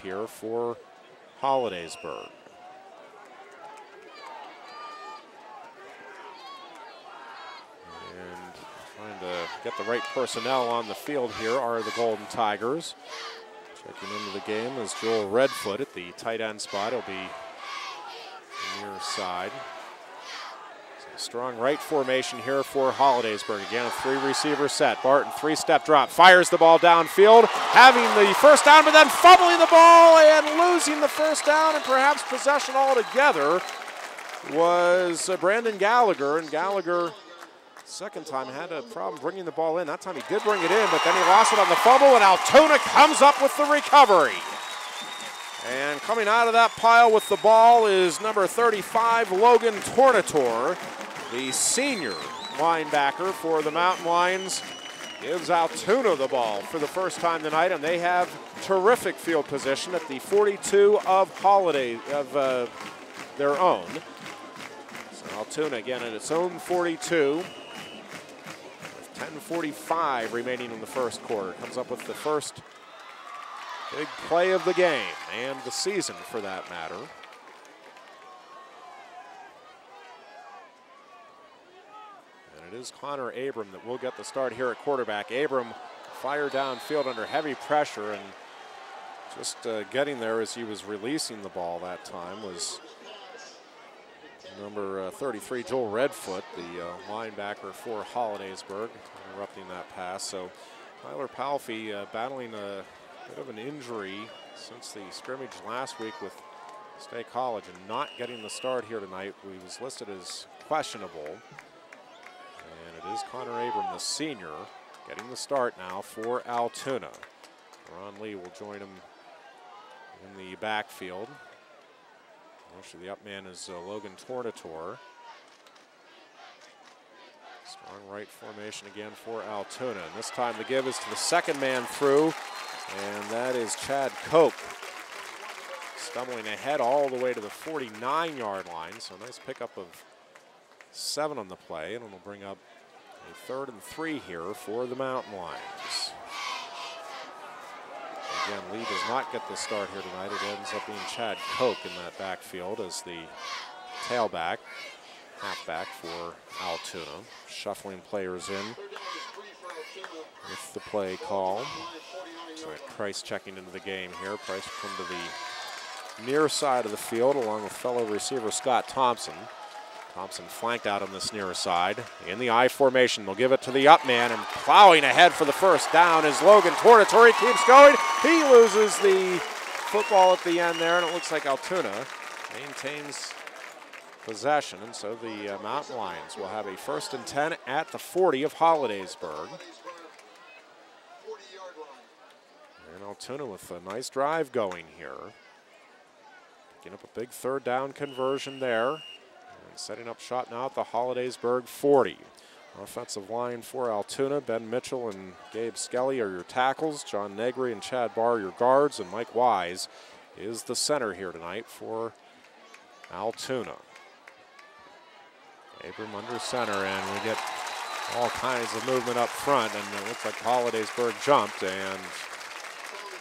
here for Hollidaysburg. And trying to get the right personnel on the field here are the Golden Tigers. Checking into the game is Joel Redfoot at the tight end spot. He'll be near side. Strong right formation here for Hollidaysburg. Again, a three-receiver set. Barton, three-step drop, fires the ball downfield, having the first down, but then fumbling the ball and losing the first down and perhaps possession altogether was Brandon Gallagher. And Gallagher, second time, had a problem bringing the ball in. That time he did bring it in, but then he lost it on the fumble, and Altoona comes up with the recovery. And coming out of that pile with the ball is number 35, Logan Tornator, the senior linebacker for the Mountain Lions. Gives Altoona the ball for the first time tonight, and they have terrific field position at the 42 of their own. So Altoona again at its own 42. With 10:45 remaining in the first quarter. Comes up with the first big play of the game and the season for that matter. And it is Connor Abram that will get the start here at quarterback. Abram fired downfield under heavy pressure, and just getting there as he was releasing the ball that time was number 33, Joel Redfoot, the linebacker for Hollidaysburg, interrupting that pass. So Tyler Palfy battling a bit of an injury since the scrimmage last week with State College and not getting the start here tonight. He was listed as questionable. And it is Connor Abram, the senior, getting the start now for Altoona. Ron Lee will join him in the backfield. Actually, the up man is Logan Tornator. Strong right formation again for Altoona. And this time the give is to the second man through, and that is Chad Koch. Stumbling ahead all the way to the 49-yard line. So nice pickup of 7 on the play, and it'll bring up a 3rd and 3 here for the Mountain Lions. Again, Lee does not get the start here tonight. It ends up being Chad Koch in that backfield as the tailback, halfback for Altoona. Shuffling players in with the play call. So Price checking into the game here. Price will come to the near side of the field along with fellow receiver Scott Thompson. Thompson flanked out on this near side. In the I formation, they'll give it to the up man, and plowing ahead for the first down is Logan Tornator. He keeps going. He loses the football at the end there, and it looks like Altoona maintains possession. And so the Mountain Lions will have a 1st and 10 at the 40 of Hollidaysburg. And Altoona with a nice drive going here. Picking up a big 3rd down conversion there. Setting up shot now at the Hollidaysburg 40. Offensive line for Altoona, Ben Mitchell and Gabe Skelly are your tackles. John Negri and Chad Barr your guards, and Mike Wise is the center here tonight for Altoona. Abram under center, and we get all kinds of movement up front, and it looks like Hollidaysburg jumped, and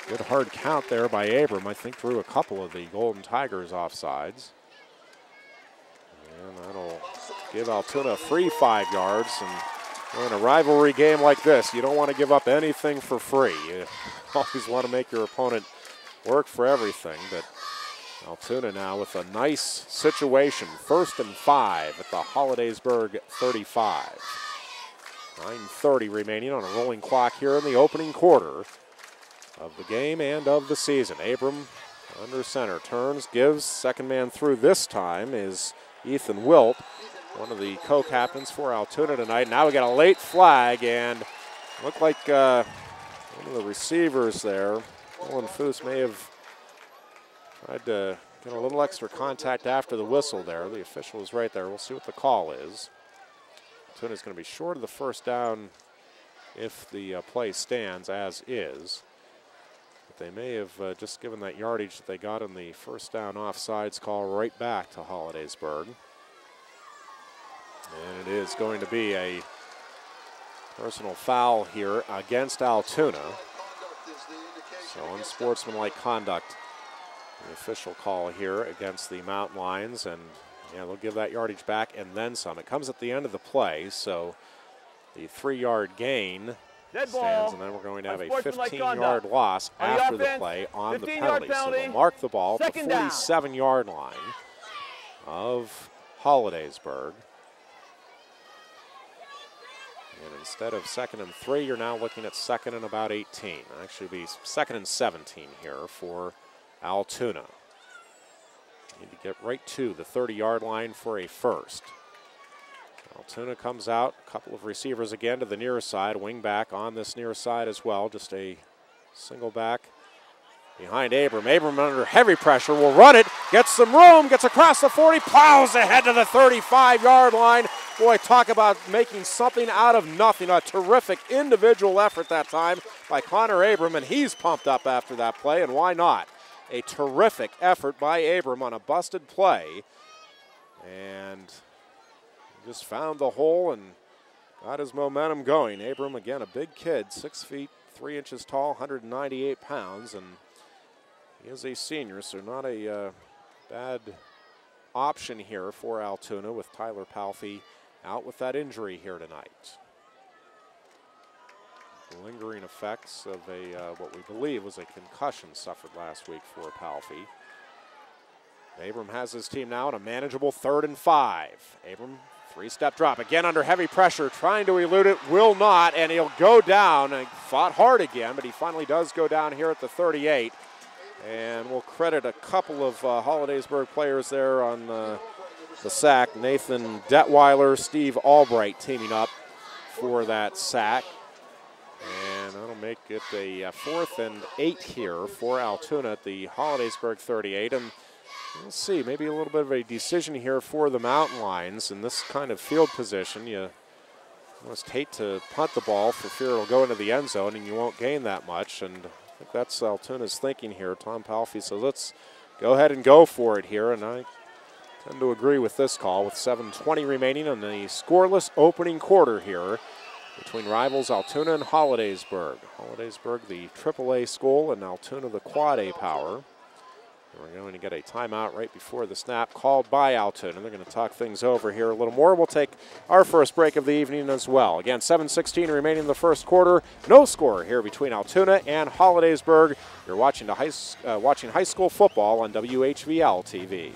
good hard count there by Abram. I think threw a couple of the Golden Tigers offsides. And that'll give Altoona a free 5 yards. And in a rivalry game like this, you don't want to give up anything for free. You always want to make your opponent work for everything. But Altoona now with a nice situation. 1st and 5 at the Hollidaysburg 35. 9:30 remaining on a rolling clock here in the opening quarter of the game and of the season. Abram under center, turns, gives, second man through this time is Ethan Wilt, one of the co-captains for Altoona tonight. Now we got a late flag, and looked like one of the receivers there, Owen Foose, may have tried to get a little extra contact after the whistle there. The official is right there. We'll see what the call is. Altoona's going to be short of the first down if the play stands as is. They may have just given that yardage that they got in the first down offsides call right back to Hollidaysburg. And it is going to be a personal foul here against Altoona. So unsportsmanlike conduct The official call here against the Mountain Lions, and yeah, they'll give that yardage back and then some. It comes at the end of the play, so the 3-yard gain stands, and then we're going to have a 15-yard loss after the play on the penalty. So they'll mark the ball at the 47-yard line of Hollidaysburg. And instead of 2nd and 3, you're now looking at 2nd and about 18. Actually, it'll be 2nd and 17 here for Altoona. Need to get right to the 30-yard line for a first. Altoona comes out, a couple of receivers again to the near side, wing back on this near side as well, just a single back behind Abram. Abram under heavy pressure will run it, gets some room, gets across the 40, plows ahead to the 35-yard line. Boy, talk about making something out of nothing. A terrific individual effort that time by Connor Abram, and he's pumped up after that play, and why not? A terrific effort by Abram on a busted play, and just found the hole and got his momentum going. Abram, again, a big kid, 6 feet 3 inches tall, 198 pounds, and he is a senior, so not a bad option here for Altoona with Tyler Palfy out with that injury here tonight. The lingering effects of what we believe was a concussion suffered last week for Palfy. Abram has his team now at a manageable 3rd and 5. Abram, 3-step drop, again under heavy pressure, trying to elude it, will not, and he'll go down. And fought hard again, but he finally does go down here at the 38. And we'll credit a couple of Hollidaysburg players there on the sack. Nathan Detweiler, Steve Albright teaming up for that sack. And that'll make it a 4th and 8 here for Altoona at the Hollidaysburg 38. And we'll see, maybe a little bit of a decision here for the Mountain Lions in this kind of field position. You almost hate to punt the ball for fear it'll go into the end zone and you won't gain that much. And I think that's Altoona's thinking here. Tom Palfy says, let's go ahead and go for it here. And I tend to agree with this call with 7:20 remaining in the scoreless opening quarter here between rivals Altoona and Hollidaysburg. Hollidaysburg, the AAA school, and Altoona, the Quad A power. And we're going to get a timeout right before the snap called by Altoona. They're going to talk things over here a little more. We'll take our first break of the evening as well. Again, 7:16 remaining in the first quarter. No score here between Altoona and Hollidaysburg. You're watching high school football on WHVL TV.